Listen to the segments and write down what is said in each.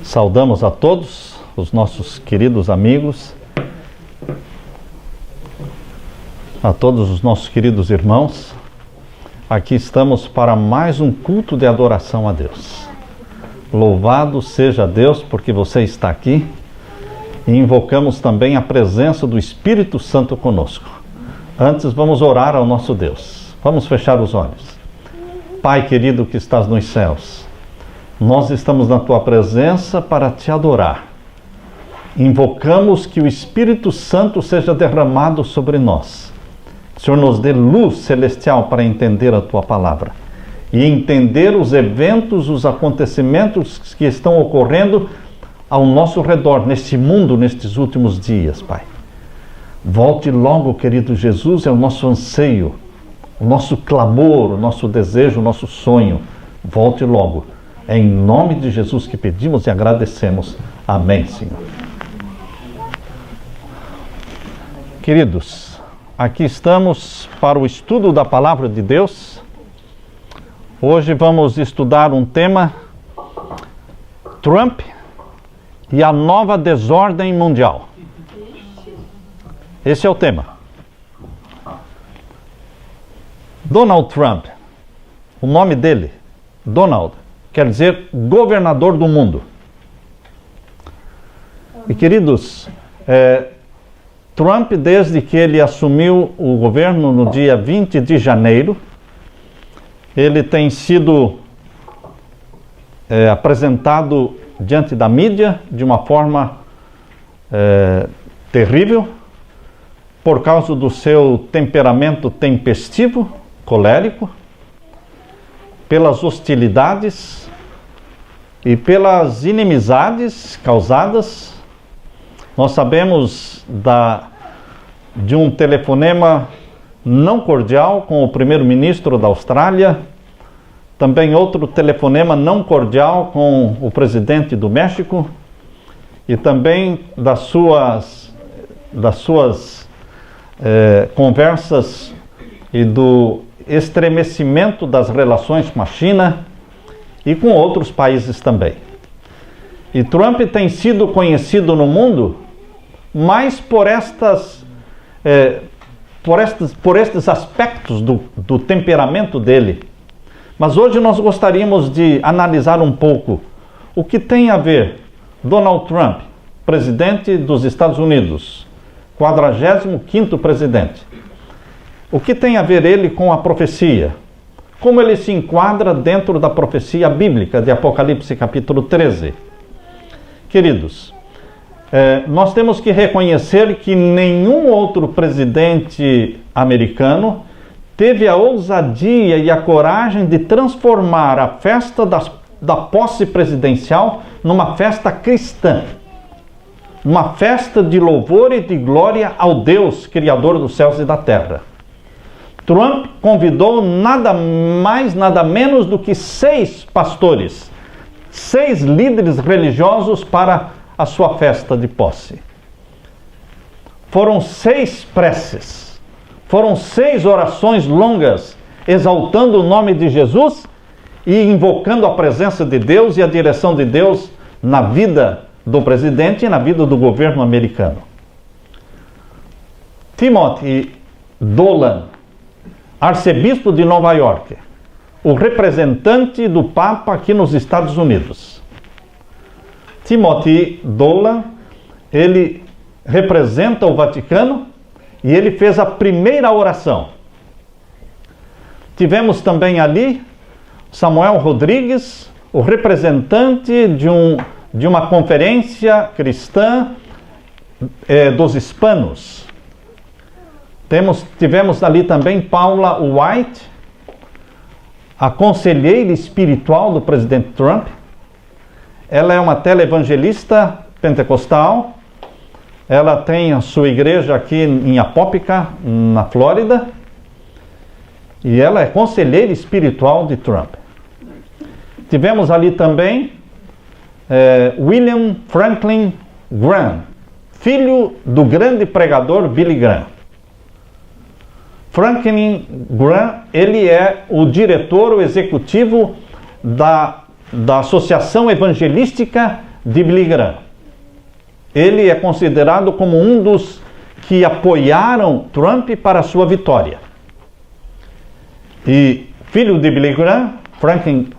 Saudamos a todos os nossos queridos amigos, a todos os nossos queridos irmãos. Aqui estamos para mais um culto de adoração a Deus. Louvado seja Deus porque você está aqui, e invocamos também a presença do Espírito Santo conosco. Antes vamos orar ao nosso Deus. Vamos fechar os olhos. Pai querido que estás nos céus, nós estamos na Tua presença para Te adorar. Invocamos que o Espírito Santo seja derramado sobre nós. O Senhor nos dê luz celestial para entender a Tua palavra e entender os eventos, os acontecimentos que estão ocorrendo ao nosso redor, neste mundo, nestes últimos dias, Pai. Volte logo, querido Jesus, é o nosso anseio, o nosso clamor, o nosso desejo, o nosso sonho. Volte logo. É em nome de Jesus que pedimos e agradecemos. Amém, Senhor. Queridos, aqui estamos para o estudo da Palavra de Deus. Hoje vamos estudar um tema: Trump e a nova desordem mundial. Esse é o tema. Donald Trump, o nome dele, Donald, quer dizer governador do mundo. E queridos, Trump, desde que ele assumiu o governo no dia 20 de janeiro, ele tem sido apresentado diante da mídia de uma forma terrível, por causa do seu temperamento tempestivo, colérico, pelas hostilidades e pelas inimizades causadas. Nós sabemos de um telefonema não cordial com o primeiro-ministro da Austrália, também outro telefonema não cordial com o presidente do México, e também das suas conversas e do estremecimento das relações com a China e com outros países também. E Trump tem sido conhecido no mundo mais por estes aspectos do temperamento dele. Mas hoje nós gostaríamos de analisar um pouco o que tem a ver Donald Trump, presidente dos Estados Unidos, 45º presidente. O que tem a ver ele com a profecia? Como ele se enquadra dentro da profecia bíblica de Apocalipse capítulo 13? Queridos, nós temos que reconhecer que nenhum outro presidente americano teve a ousadia e a coragem de transformar a festa da posse presidencial numa festa cristã. Uma festa de louvor e de glória ao Deus, Criador dos céus e da terra. Trump convidou nada mais, nada menos do que 6 pastores, 6 líderes religiosos para a sua festa de posse. Foram 6 preces, foram 6 orações longas, exaltando o nome de Jesus e invocando a presença de Deus e a direção de Deus na vida do presidente e na vida do governo americano. Timothy Dolan, arcebispo de Nova York, o representante do Papa aqui nos Estados Unidos. Timothy Dolan, ele representa o Vaticano e ele fez a primeira oração. Tivemos também ali Samuel Rodrigues, o representante de uma conferência cristã dos hispanos. Tivemos ali também Paula White, a conselheira espiritual do presidente Trump. Ela é uma televangelista pentecostal. Ela tem a sua igreja aqui em Apópica, na Flórida. E ela é conselheira espiritual de Trump. Tivemos ali também William Franklin Graham, filho do grande pregador Billy Graham. Franklin Graham, ele é o diretor, o executivo da da Associação Evangelística de Billy Graham. Ele é considerado como um dos que apoiaram Trump para a sua vitória. E filho de Billy Graham, Franklin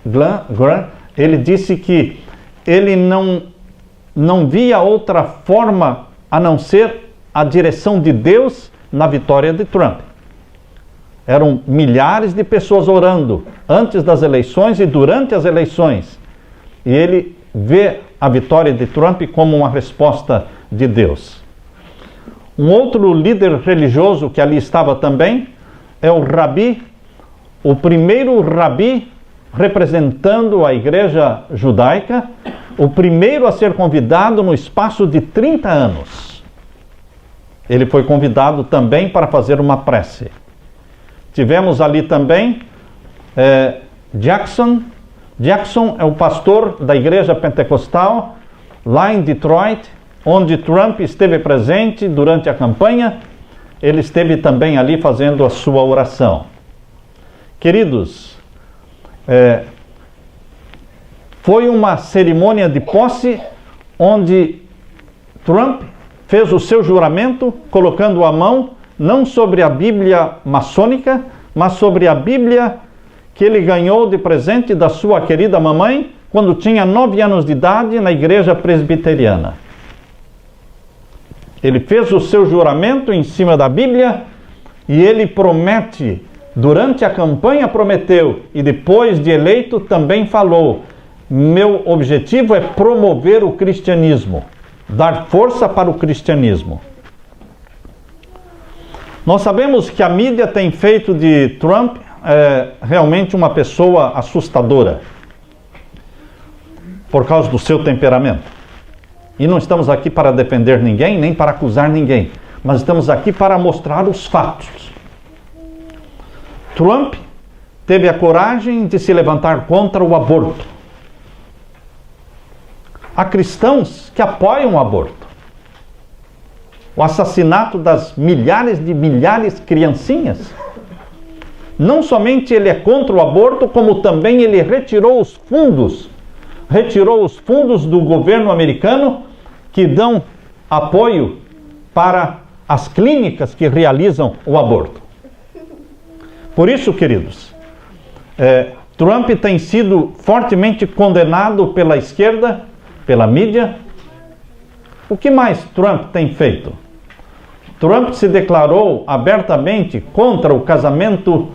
Graham, ele disse que ele não via outra forma a não ser a direção de Deus na vitória de Trump. Eram milhares de pessoas orando antes das eleições e durante as eleições. E ele vê a vitória de Trump como uma resposta de Deus. Um outro líder religioso que ali estava também é o Rabi, o primeiro Rabi representando a igreja judaica, o primeiro a ser convidado no espaço de 30 anos. Ele foi convidado também para fazer uma prece. Tivemos ali também Jackson. Jackson é o pastor da igreja pentecostal lá em Detroit, onde Trump esteve presente durante a campanha. Ele esteve também ali fazendo a sua oração. Queridos, foi uma cerimônia de posse onde Trump fez o seu juramento colocando a mão não sobre a Bíblia maçônica, mas sobre a Bíblia que ele ganhou de presente da sua querida mamãe quando tinha 9 anos de idade na igreja presbiteriana. Ele fez o seu juramento em cima da Bíblia e ele promete, durante a campanha prometeu e depois de eleito também falou: meu objetivo é promover o cristianismo, dar força para o cristianismo. Nós sabemos que a mídia tem feito de Trump realmente uma pessoa assustadora por causa do seu temperamento. E não estamos aqui para defender ninguém, nem para acusar ninguém, mas estamos aqui para mostrar os fatos. Trump teve a coragem de se levantar contra o aborto. Há cristãos que apoiam o aborto. O assassinato das milhares de criancinhas. Não somente ele é contra o aborto, como também ele retirou os fundos do governo americano que dão apoio para as clínicas que realizam o aborto. Por isso, queridos, Trump tem sido fortemente condenado pela esquerda, pela mídia. O que mais Trump tem feito? Trump se declarou abertamente contra o casamento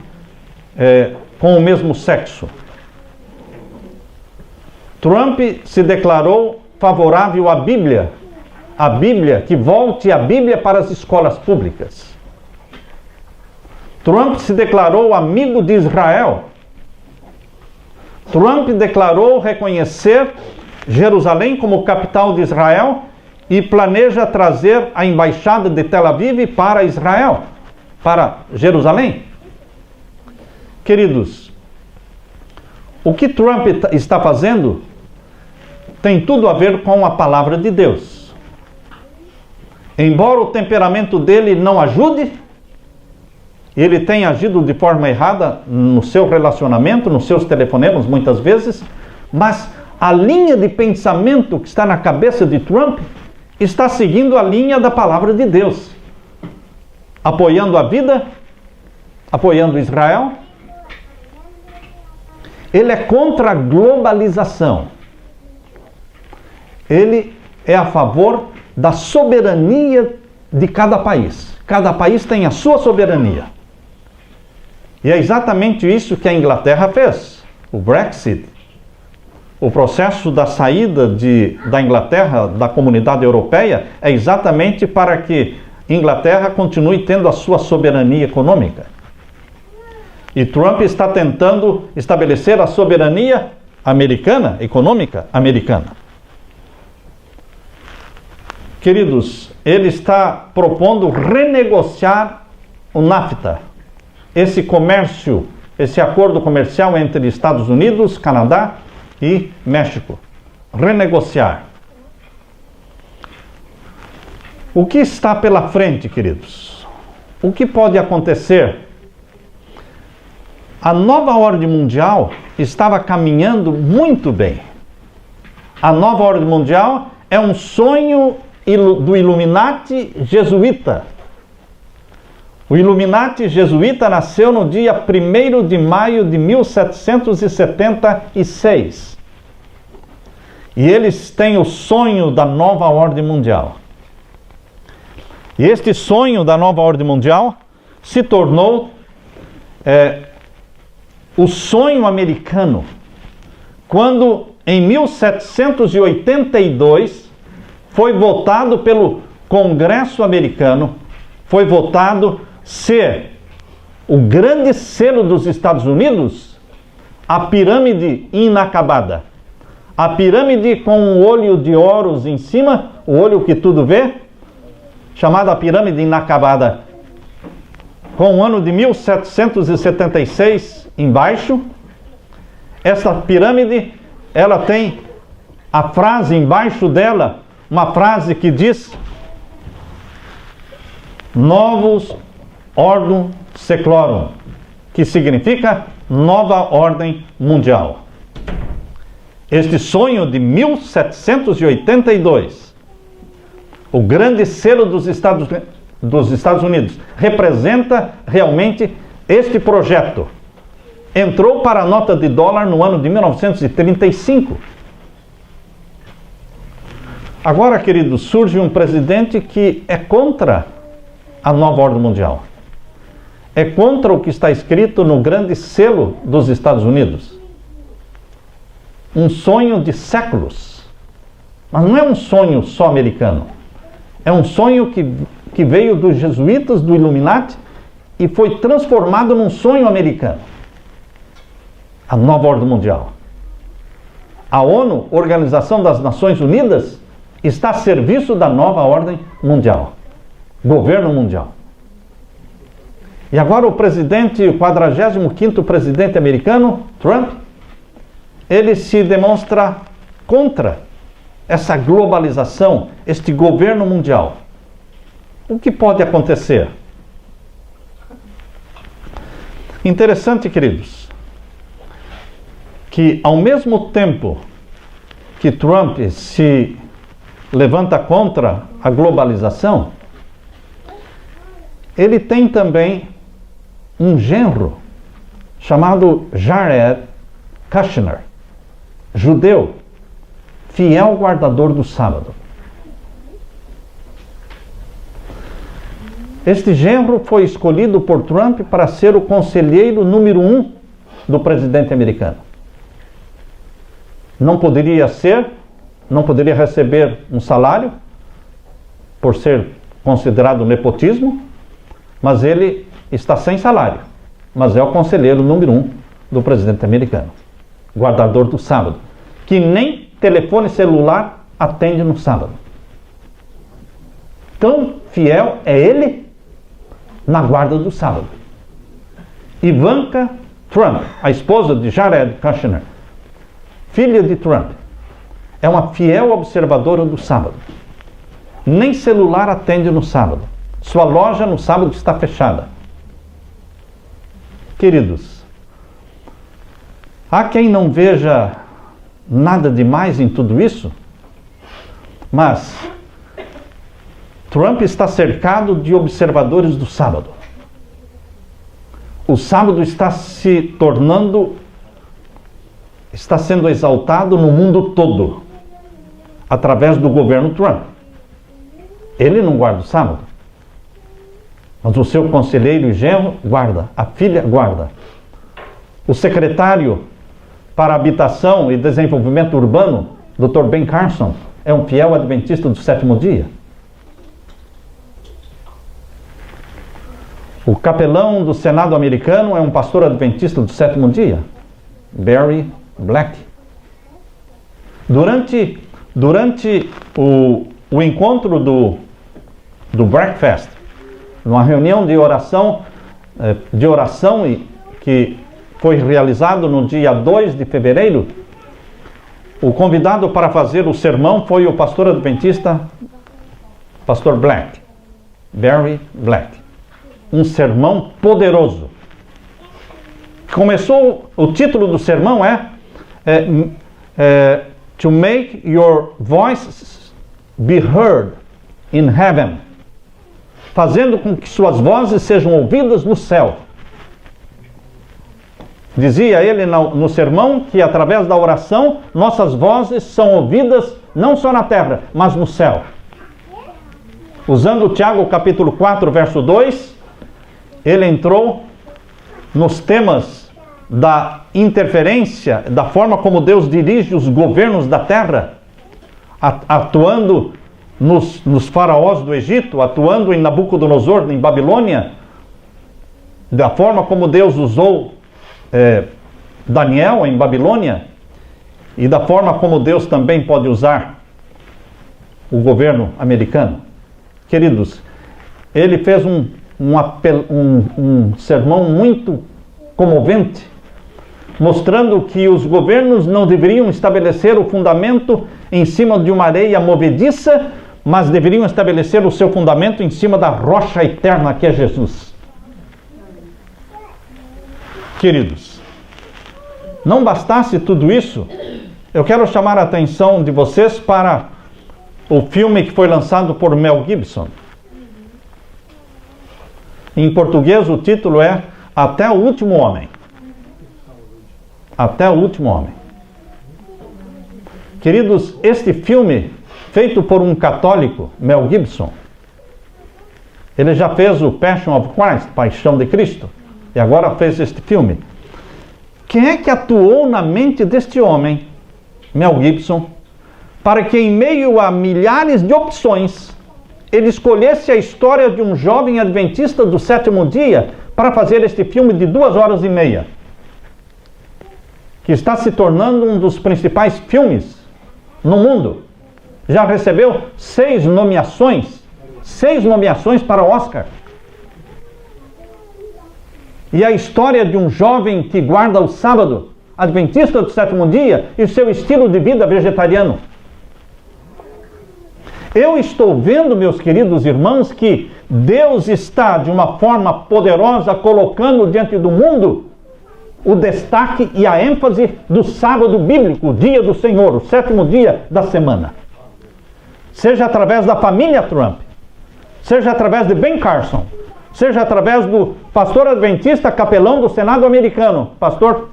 com o mesmo sexo. Trump se declarou favorável à Bíblia, que volte a Bíblia para as escolas públicas. Trump se declarou amigo de Israel. Trump declarou reconhecer Jerusalém como capital de Israel e planeja trazer a embaixada de Tel Aviv para Israel, para Jerusalém. Queridos, o que Trump está fazendo tem tudo a ver com a palavra de Deus. Embora o temperamento dele não ajude, ele tem agido de forma errada no seu relacionamento, nos seus telefonemas muitas vezes, mas a linha de pensamento que está na cabeça de Trump está seguindo a linha da palavra de Deus, apoiando a vida, apoiando Israel. Ele é contra a globalização. Ele é a favor da soberania de cada país. Cada país tem a sua soberania. E é exatamente isso que a Inglaterra fez. O Brexit, o processo da saída da Inglaterra da comunidade europeia é exatamente para que Inglaterra continue tendo a sua soberania econômica. E Trump está tentando estabelecer a soberania americana, econômica americana. Queridos, ele está propondo renegociar o NAFTA, esse comércio, esse acordo comercial entre Estados Unidos, Canadá e México. Renegociar. O que está pela frente, queridos? O que pode acontecer? A nova ordem mundial estava caminhando muito bem. A nova ordem mundial é um sonho do Illuminati jesuíta. O Illuminati jesuíta nasceu no dia 1º de maio de 1776. E eles têm o sonho da nova ordem mundial. E este sonho da nova ordem mundial se tornou o sonho americano, quando em 1782 foi votado pelo Congresso americano, foi votado ser o grande selo dos Estados Unidos, a pirâmide inacabada. A pirâmide com um olho de ouros em cima, o olho que tudo vê, chamada pirâmide inacabada, com o ano de 1776 embaixo. Essa pirâmide, ela tem a frase embaixo dela, uma frase que diz: Novus Ordem Seclorum, que significa nova ordem mundial. Este sonho de 1782, o grande selo dos Estados Unidos, representa realmente este projeto. Entrou para a nota de dólar no ano de 1935. Agora, queridos, surge um presidente que é contra a nova ordem mundial. É contra o que está escrito no grande selo dos Estados Unidos. Um sonho de séculos. Mas não é um sonho só americano. É um sonho que veio dos jesuítas, do Illuminati, e foi transformado num sonho americano. A nova ordem mundial. A ONU, Organização das Nações Unidas, está a serviço da nova ordem mundial. Governo mundial. E agora o 45º presidente americano, Trump, ele se demonstra contra essa globalização, este governo mundial. O que pode acontecer? Interessante, queridos, que ao mesmo tempo que Trump se levanta contra a globalização, ele tem também um genro chamado Jared Kushner, judeu, fiel guardador do sábado. Este genro foi escolhido por Trump para ser o conselheiro número 1 do presidente americano. Não poderia receber um salário, por ser considerado nepotismo, mas ele está sem salário, mas é o conselheiro número 1 do presidente americano, guardador do sábado, que nem telefone celular atende no sábado. Tão fiel é ele na guarda do sábado. Ivanka Trump, a esposa de Jared Kushner, filha de Trump, é uma fiel observadora do sábado. Nem celular atende no sábado. Sua loja no sábado está fechada. Queridos, há quem não veja nada demais em tudo isso, mas Trump está cercado de observadores do sábado. O sábado está sendo exaltado no mundo todo, através do governo Trump. Ele não guarda o sábado, mas o seu conselheiro e genro guarda, a filha guarda. O secretário para Habitação e Desenvolvimento Urbano, Dr. Ben Carson, é um fiel adventista do sétimo dia. O capelão do Senado americano é um pastor adventista do sétimo dia, Barry Black. Durante o encontro do breakfast, numa reunião de oração que foi realizado no dia 2 de fevereiro, o convidado para fazer o sermão foi o pastor adventista, pastor Black, Barry Black. Um sermão poderoso. Começou, o título do sermão To make your voice be heard in heaven. Fazendo com que suas vozes sejam ouvidas no céu. Dizia ele no sermão que através da oração nossas vozes são ouvidas não só na terra, mas no céu. Usando Tiago capítulo 4, verso 2, ele entrou nos temas da interferência, da forma como Deus dirige os governos da terra, atuando nos faraós do Egito, atuando em Nabucodonosor, em Babilônia, da forma como Deus usou Daniel em Babilônia, e da forma como Deus também pode usar o governo americano. Queridos, ele fez um sermão muito comovente, mostrando que os governos não deveriam estabelecer o fundamento em cima de uma areia movediça, mas deveriam estabelecer o seu fundamento em cima da rocha eterna que é Jesus. Queridos, não bastasse tudo isso, eu quero chamar a atenção de vocês para o filme que foi lançado por Mel Gibson. Em português o título é Até o Último Homem. Até o Último Homem. Queridos, este filme, feito por um católico, Mel Gibson, ele já fez o Passion of Christ, Paixão de Cristo, e agora fez este filme. Quem é que atuou na mente deste homem, Mel Gibson, para que em meio a milhares de opções, ele escolhesse a história de um jovem adventista do sétimo dia para fazer este filme de 2h30, que está se tornando um dos principais filmes no mundo. Já recebeu 6 nomeações para o Oscar. E a história de um jovem que guarda o sábado, adventista do sétimo dia, e o seu estilo de vida vegetariano. Eu estou vendo, meus queridos irmãos, que Deus está, de uma forma poderosa, colocando diante do mundo o destaque e a ênfase do sábado bíblico, o dia do Senhor, o sétimo dia da semana. Seja através da família Trump, seja através de Ben Carson, seja através do pastor adventista capelão do Senado americano, pastor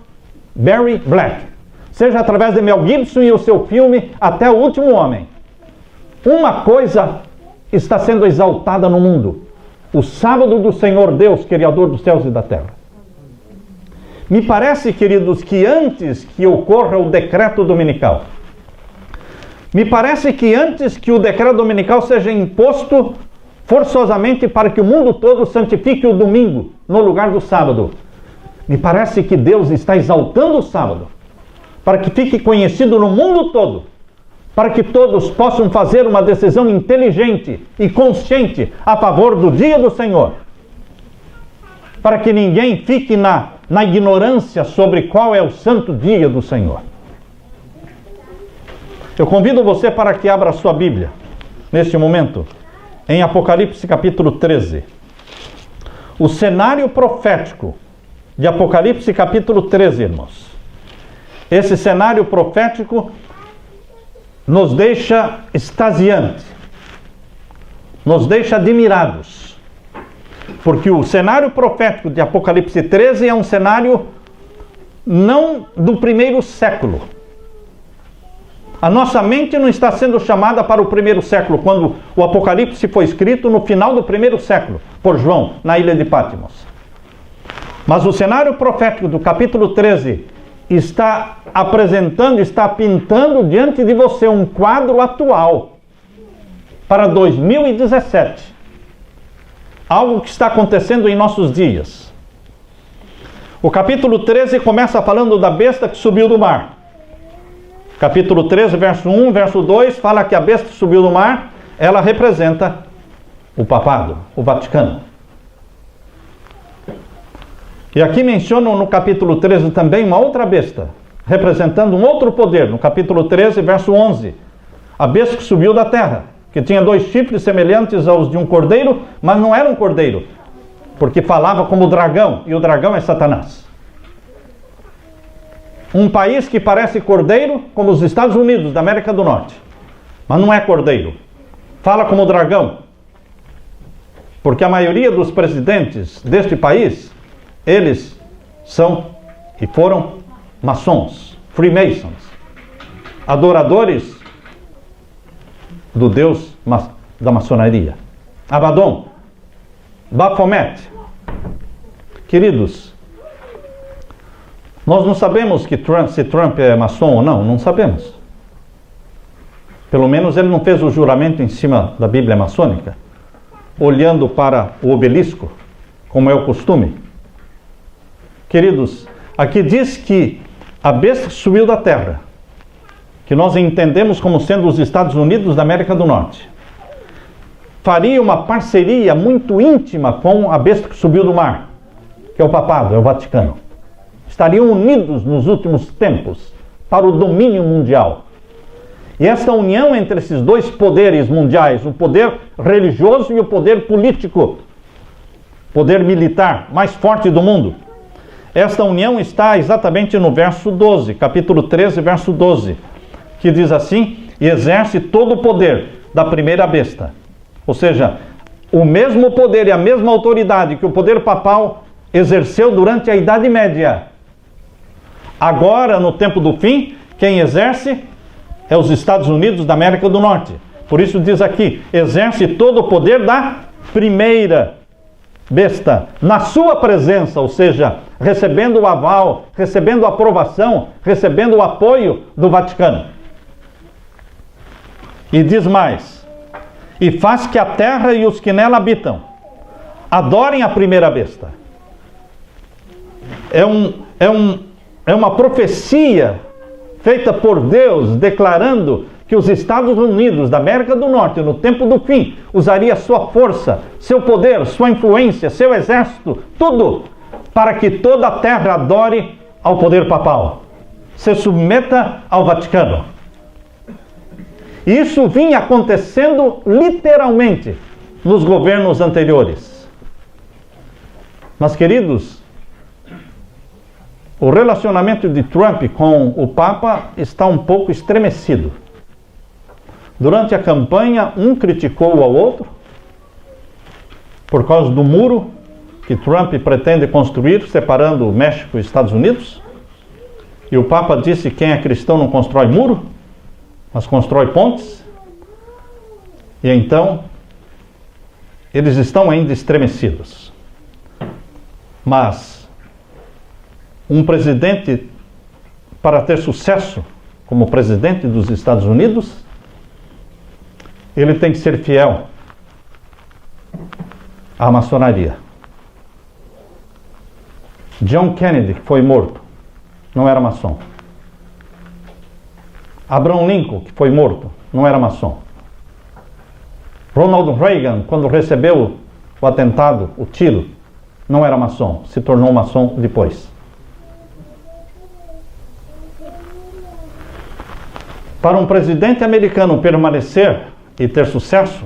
Barry Black, seja através de Mel Gibson e o seu filme Até o Último Homem. Uma coisa está sendo exaltada no mundo: o sábado do Senhor Deus, Criador dos céus e da terra. Me parece, queridos, que antes que ocorra o decreto dominical, me parece que antes que o decreto dominical seja imposto forçosamente para que o mundo todo santifique o domingo no lugar do sábado, me parece que Deus está exaltando o sábado para que fique conhecido no mundo todo, para que todos possam fazer uma decisão inteligente e consciente a favor do dia do Senhor, para que ninguém fique na ignorância sobre qual é o santo dia do Senhor. Eu convido você para que abra a sua Bíblia, neste momento, em Apocalipse capítulo 13. O cenário profético de Apocalipse capítulo 13, irmãos. Esse cenário profético nos deixa extasiantes, nos deixa admirados, porque o cenário profético de Apocalipse 13 é um cenário não do primeiro século. A nossa mente não está sendo chamada para o primeiro século, quando o Apocalipse foi escrito no final do primeiro século, por João, na ilha de Patmos. Mas o cenário profético do capítulo 13 está apresentando, está pintando diante de você um quadro atual para 2017. Algo que está acontecendo em nossos dias. O capítulo 13 começa falando da besta que subiu do mar. Capítulo 13, verso 1, verso 2, fala que a besta que subiu do mar, ela representa o papado, o Vaticano. E aqui mencionam no capítulo 13 também uma outra besta, representando um outro poder. No capítulo 13, verso 11, a besta que subiu da terra, que tinha 2 chifres semelhantes aos de um cordeiro, mas não era um cordeiro, porque falava como dragão, e o dragão é Satanás. Um país que parece cordeiro, como os Estados Unidos da América do Norte. Mas não é cordeiro. Fala como dragão. Porque a maioria dos presidentes deste país, eles são e foram maçons, freemasons, adoradores do Deus da maçonaria. Abaddon, Baphomet. Queridos, nós não sabemos se Trump é maçom ou não, não sabemos. Pelo menos ele não fez o juramento em cima da Bíblia maçônica, olhando para o obelisco, como é o costume. Queridos, aqui diz que a besta subiu da terra, que nós entendemos como sendo os Estados Unidos da América do Norte, faria uma parceria muito íntima com a besta que subiu do mar, que é o papado, é o Vaticano. Estariam unidos nos últimos tempos para o domínio mundial. E essa união entre esses dois poderes mundiais, o poder religioso e o poder político, poder militar mais forte do mundo, esta união está exatamente no verso 12, capítulo 13, verso 12, que diz assim: e exerce todo o poder da primeira besta. Ou seja, o mesmo poder e a mesma autoridade que o poder papal exerceu durante a Idade Média. Agora, no tempo do fim, quem exerce é os Estados Unidos da América do Norte. Por isso diz aqui, exerce todo o poder da primeira besta, na sua presença, ou seja, recebendo o aval, recebendo a aprovação, recebendo o apoio do Vaticano. E diz mais, e faz que a terra e os que nela habitam adorem a primeira besta. É uma profecia feita por Deus, declarando que os Estados Unidos da América do Norte, no tempo do fim, usaria sua força, seu poder, sua influência, seu exército, tudo, para que toda a terra adore ao poder papal, se submeta ao Vaticano. E isso vinha acontecendo literalmente nos governos anteriores. Mas, queridos, o relacionamento de Trump com o Papa está um pouco estremecido. Durante a campanha, um criticou ao outro por causa do muro que Trump pretende construir, separando o México e os Estados Unidos. E o Papa disse que quem é cristão não constrói muro, mas constrói pontes. E então, eles estão ainda estremecidos. Mas um presidente, para ter sucesso como presidente dos Estados Unidos, ele tem que ser fiel à maçonaria. John Kennedy, que foi morto, não era maçom. Abraham Lincoln, que foi morto, não era maçom. Ronald Reagan, quando recebeu o atentado, o tiro, não era maçom, se tornou maçom depois. Para um presidente americano permanecer e ter sucesso,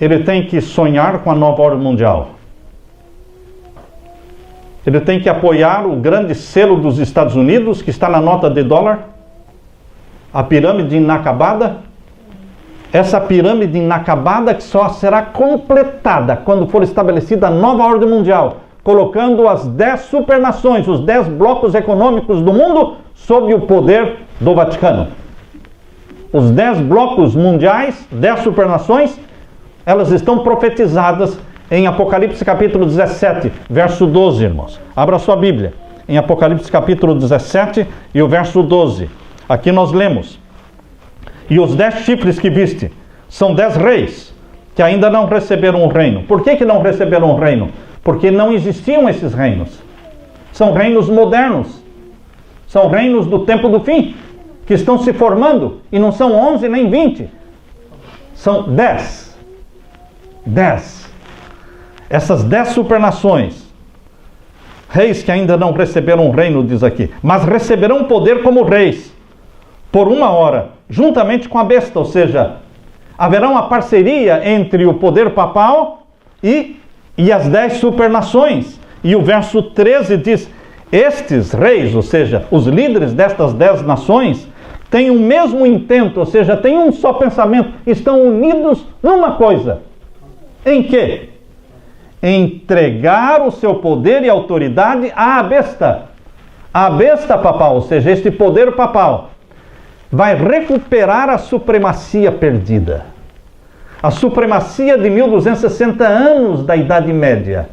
ele tem que sonhar com a nova ordem mundial. Ele tem que apoiar o grande selo dos Estados Unidos, que está na nota de dólar, a pirâmide inacabada. Essa pirâmide inacabada que só será completada quando for estabelecida a nova ordem mundial, colocando as 10 supernações, os 10 blocos econômicos do mundo, sob o poder do Vaticano. Os 10 blocos mundiais, 10 supernações, elas estão profetizadas em Apocalipse capítulo 17, verso 12, irmãos. Abra sua Bíblia, em Apocalipse capítulo 17 e o verso 12. Aqui nós lemos: e os 10 chifres que viste são 10 reis que ainda não receberam o reino. Por que não receberam o reino? Porque não existiam esses reinos. São reinos modernos. São reinos do tempo do fim, que estão se formando, e não são 11 nem 20. São 10. 10. Essas 10 supernações, reis que ainda não receberam o reino, diz aqui, mas receberão poder como reis, por 1 hora, juntamente com a besta, ou seja, haverá uma parceria entre o poder papal e as 10 supernações. E o verso 13 diz: estes reis, ou seja, os líderes destas 10 nações, têm o mesmo intento, ou seja, têm um só pensamento, estão unidos numa coisa. Em quê? Entregar o seu poder e autoridade à besta. A besta papal, ou seja, este poder papal, vai recuperar a supremacia perdida. A supremacia de 1260 anos da Idade Média.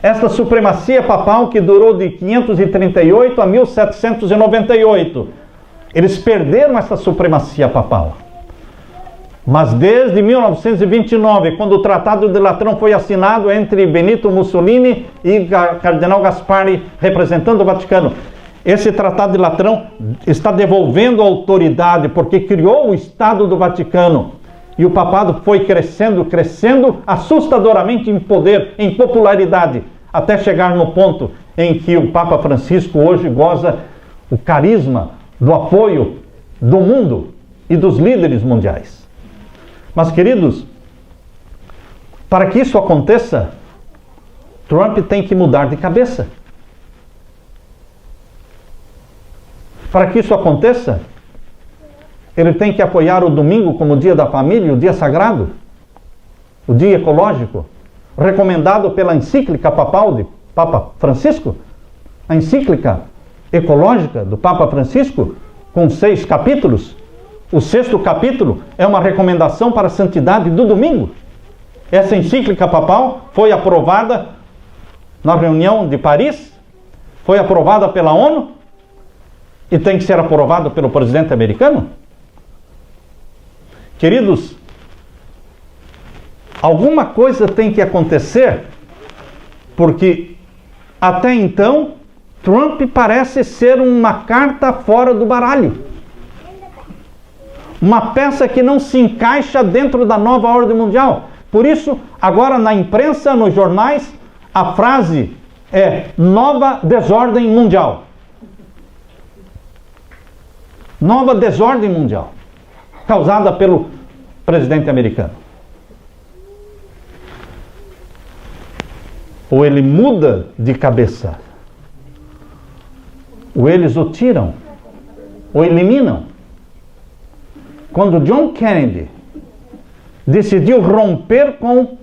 Esta supremacia papal que durou de 538 a 1798. Eles perderam essa supremacia papal. Mas desde 1929, quando o Tratado de Latrão foi assinado entre Benito Mussolini e Cardeal Gasparri, representando o Vaticano, esse Tratado de Latrão está devolvendo a autoridade, porque criou o Estado do Vaticano. E o papado foi crescendo, crescendo, assustadoramente em poder, em popularidade, até chegar no ponto em que o Papa Francisco hoje goza o carisma do apoio do mundo e dos líderes mundiais. Mas, queridos, para que isso aconteça, Trump tem que mudar de cabeça. Para que isso aconteça, ele tem que apoiar o domingo como o dia da família, o dia sagrado, o dia ecológico, recomendado pela encíclica papal de Papa Francisco, a encíclica ecológica do Papa Francisco, com 6 capítulos. O 6º capítulo é uma recomendação para a santidade do domingo. Essa encíclica papal foi aprovada na reunião de Paris, foi aprovada pela ONU e tem que ser aprovada pelo presidente americano. Queridos, alguma coisa tem que acontecer, porque até então Trump parece ser uma carta fora do baralho. Uma peça que não se encaixa dentro da nova ordem mundial. Por isso, agora na imprensa, nos jornais, a frase é nova desordem mundial. Nova desordem mundial, causada pelo presidente americano. Ou ele muda de cabeça, ou eles o tiram, ou eliminam. Quando John Kennedy decidiu romper com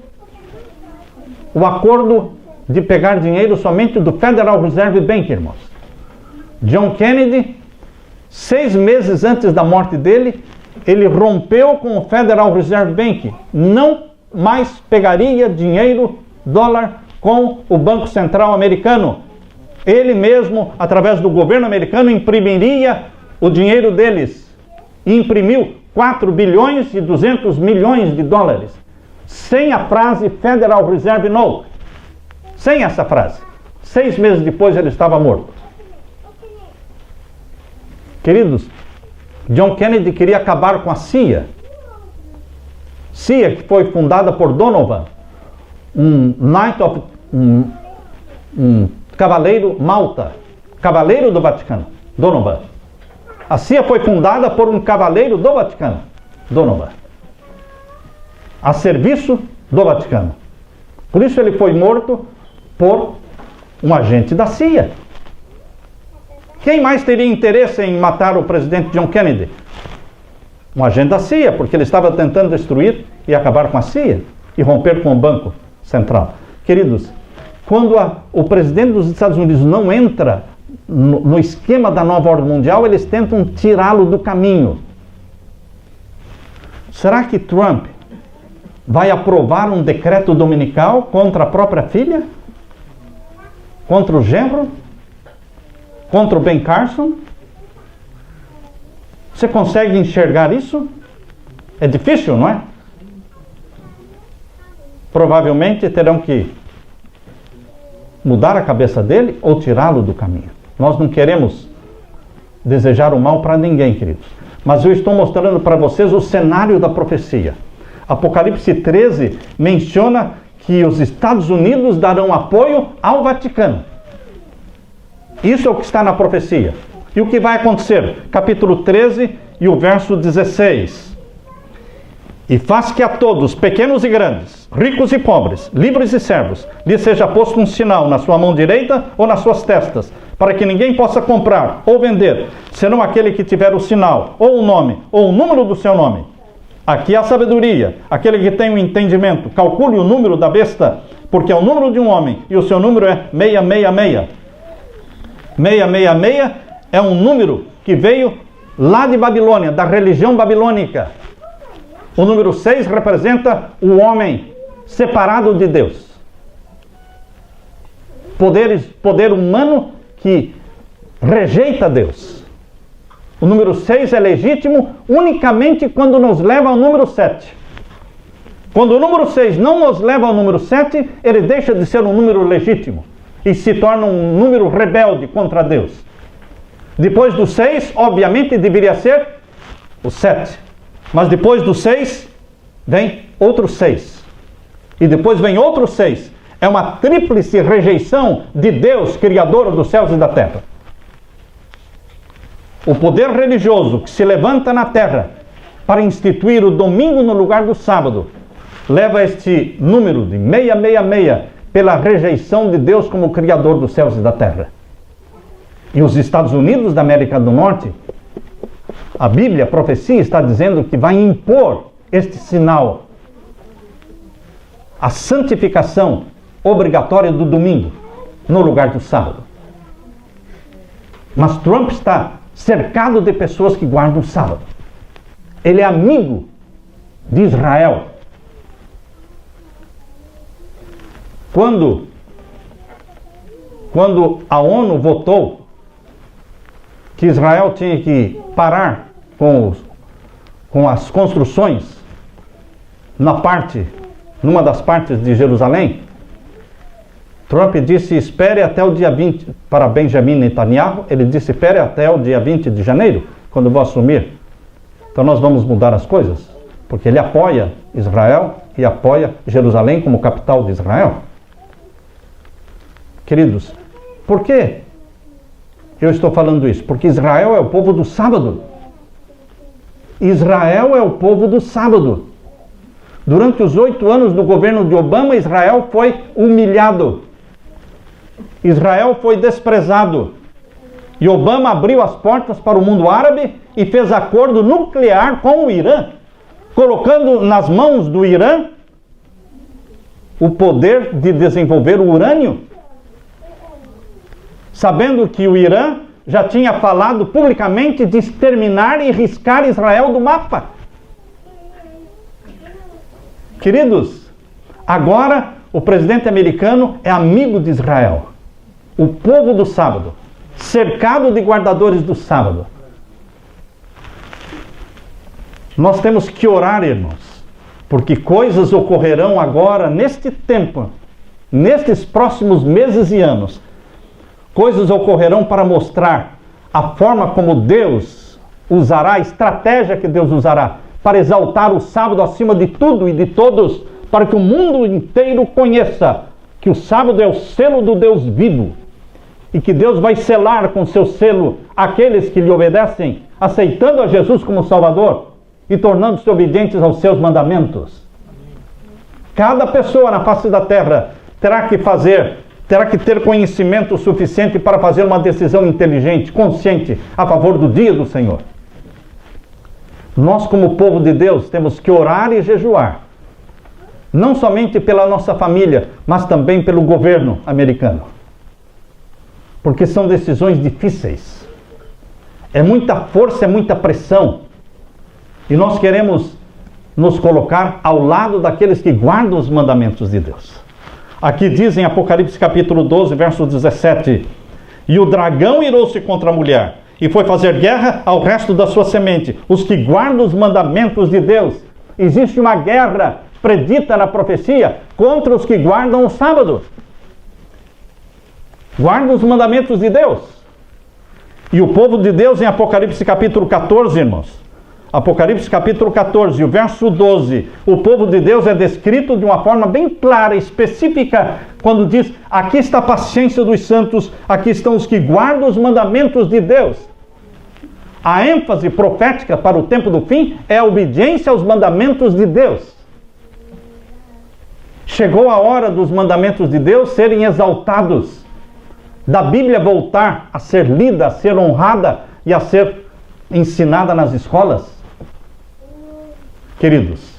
o acordo de pegar dinheiro somente do Federal Reserve Bank, irmãos. John Kennedy, 6 meses antes da morte dele, ele rompeu com o Federal Reserve Bank. Não mais pegaria dinheiro, dólar, com o Banco Central americano. Ele mesmo, através do governo americano, imprimiria o dinheiro deles. E imprimiu 4 bilhões e 200 milhões de dólares. Sem a frase Federal Reserve Note. Sem essa frase. 6 meses depois ele estava morto. Queridos, John Kennedy queria acabar com a CIA. CIA, que foi fundada por Donovan, um cavaleiro malta, cavaleiro do Vaticano, Donovan. A CIA foi fundada por um cavaleiro do Vaticano, Donovan, a serviço do Vaticano. Por isso ele foi morto por um agente da CIA. Quem mais teria interesse em matar o presidente John Kennedy? Um agente da CIA, porque ele estava tentando destruir e acabar com a CIA e romper com o Banco Central. Queridos, quando o presidente dos Estados Unidos não entra no esquema da nova ordem mundial, eles tentam tirá-lo do caminho. Será que Trump vai aprovar um decreto dominical contra a própria filha? Contra o genro? Contra o Ben Carson? Você consegue enxergar isso? É difícil, não é? Provavelmente terão que mudar a cabeça dele ou tirá-lo do caminho. Nós não queremos desejar o mal para ninguém, queridos. Mas eu estou mostrando para vocês o cenário da profecia. Apocalipse 13 menciona que os Estados Unidos darão apoio ao Vaticano. Isso é o que está na profecia. E o que vai acontecer? Capítulo 13 e o verso 16. E faz que a todos, pequenos e grandes, ricos e pobres, livres e servos, lhe seja posto um sinal na sua mão direita ou nas suas testas, para que ninguém possa comprar ou vender, senão aquele que tiver o sinal, ou o nome, ou o número do seu nome. Aqui há sabedoria, aquele que tem o entendimento, calcule o número da besta, porque é o número de um homem, e o seu número é 666. 666 é um número que veio lá de Babilônia, da religião babilônica. O número 6 representa o homem separado de Deus. Poder humano que rejeita Deus. O número 6 é legítimo unicamente quando nos leva ao número 7. Quando o número 6 não nos leva ao número 7, ele deixa de ser um número legítimo e se torna um número rebelde contra Deus. Depois do 6, obviamente, deveria ser o 7. Mas depois do 6, vem outro 6. E depois vem outro 6. É uma tríplice rejeição de Deus, Criador dos céus e da terra. O poder religioso que se levanta na terra para instituir o domingo no lugar do sábado, leva este número de 666 pela rejeição de Deus como Criador dos céus e da terra. E os Estados Unidos da América do Norte, a Bíblia, a profecia está dizendo que vai impor este sinal, a santificação obrigatória do domingo no lugar do sábado. Mas Trump está cercado de pessoas que guardam o sábado. Ele é amigo de Israel. Quando a ONU votou que Israel tinha que parar com as construções numa das partes de Jerusalém, Trump disse: espere até o dia 20, para Benjamin Netanyahu, ele disse: espere até o dia 20 de janeiro, quando eu vou assumir. Então nós vamos mudar as coisas, porque ele apoia Israel e apoia Jerusalém como capital de Israel. Queridos, por que eu estou falando isso? Porque Israel é o povo do sábado. Israel é o povo do sábado. Durante os 8 anos do governo de Obama, Israel foi humilhado. Israel foi desprezado. E Obama abriu as portas para o mundo árabe e fez acordo nuclear com o Irã, colocando nas mãos do Irã o poder de desenvolver o urânio, sabendo que o Irã já tinha falado publicamente de exterminar e riscar Israel do mapa. Queridos, agora o presidente americano é amigo de Israel, o povo do sábado, cercado de guardadores do sábado. Nós temos que orar, irmãos, porque coisas ocorrerão agora, neste tempo, nestes próximos meses e anos. Coisas ocorrerão para mostrar a forma como Deus usará, a estratégia que Deus usará para exaltar o sábado acima de tudo e de todos, para que o mundo inteiro conheça que o sábado é o selo do Deus vivo e que Deus vai selar com seu selo aqueles que lhe obedecem, aceitando a Jesus como Salvador e tornando-se obedientes aos seus mandamentos. Cada pessoa na face da terra terá que ter conhecimento suficiente para fazer uma decisão inteligente, consciente, a favor do dia do Senhor. Nós, como povo de Deus, temos que orar e jejuar, não somente pela nossa família, mas também pelo governo americano, porque são decisões difíceis, é muita força, é muita pressão, e nós queremos nos colocar ao lado daqueles que guardam os mandamentos de Deus. Aqui diz em Apocalipse capítulo 12, verso 17: e o dragão irou-se contra a mulher, e foi fazer guerra ao resto da sua semente, os que guardam os mandamentos de Deus. Existe uma guerra predita na profecia contra os que guardam o sábado. Guardam os mandamentos de Deus. E o povo de Deus, em Apocalipse capítulo 14, irmãos, Apocalipse capítulo 14, o verso 12, o povo de Deus é descrito de uma forma bem clara, específica, quando diz: aqui está a paciência dos santos, aqui estão os que guardam os mandamentos de Deus. A ênfase profética para o tempo do fim é a obediência aos mandamentos de Deus. Chegou a hora dos mandamentos de Deus serem exaltados, da Bíblia voltar a ser lida, a ser honrada e a ser ensinada nas escolas. Queridos,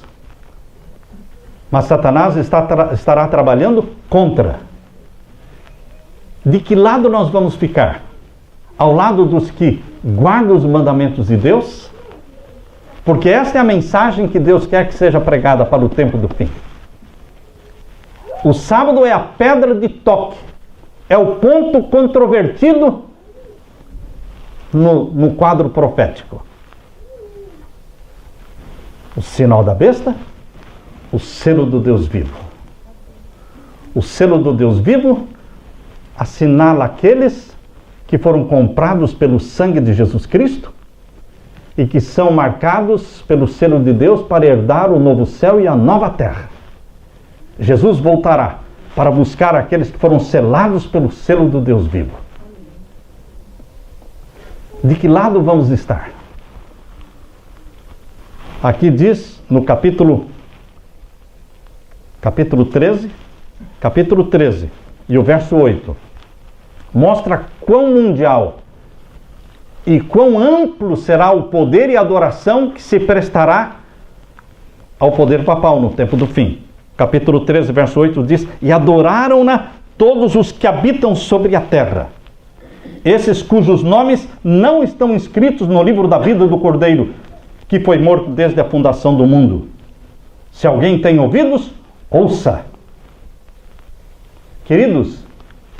mas Satanás estará trabalhando contra. De que lado nós vamos ficar? Ao lado dos que guardam os mandamentos de Deus? Porque essa é a mensagem que Deus quer que seja pregada para o tempo do fim. O sábado é a pedra de toque, é o ponto controvertido no quadro profético. O sinal da besta, o selo do Deus vivo. O selo do Deus vivo assinala aqueles que foram comprados pelo sangue de Jesus Cristo e que são marcados pelo selo de Deus para herdar o novo céu e a nova terra. Jesus voltará para buscar aqueles que foram selados pelo selo do Deus vivo. De que lado vamos estar? Aqui diz no capítulo 13 e o verso 8, mostra quão mundial e quão amplo será o poder e a adoração que se prestará ao poder papal no tempo do fim. Capítulo 13, verso 8 diz: e adoraram-na todos os que habitam sobre a terra, esses cujos nomes não estão escritos no livro da vida do Cordeiro, que foi morto desde a fundação do mundo. Se alguém tem ouvidos, ouça. Queridos,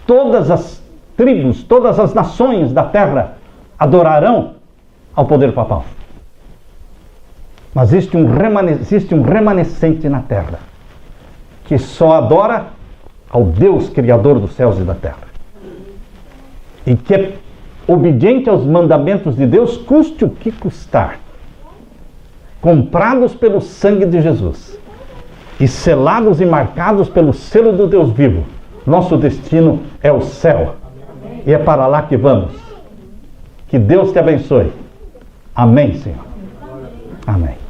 todas as tribos, todas as nações da terra adorarão ao poder papal. Mas existe um remanescente na terra que só adora ao Deus Criador dos céus e da terra. E que é obediente aos mandamentos de Deus, custe o que custar. Comprados pelo sangue de Jesus e selados e marcados pelo selo do Deus vivo, nosso destino é o céu. E é para lá que vamos. Que Deus te abençoe. Amém, Senhor. Amém.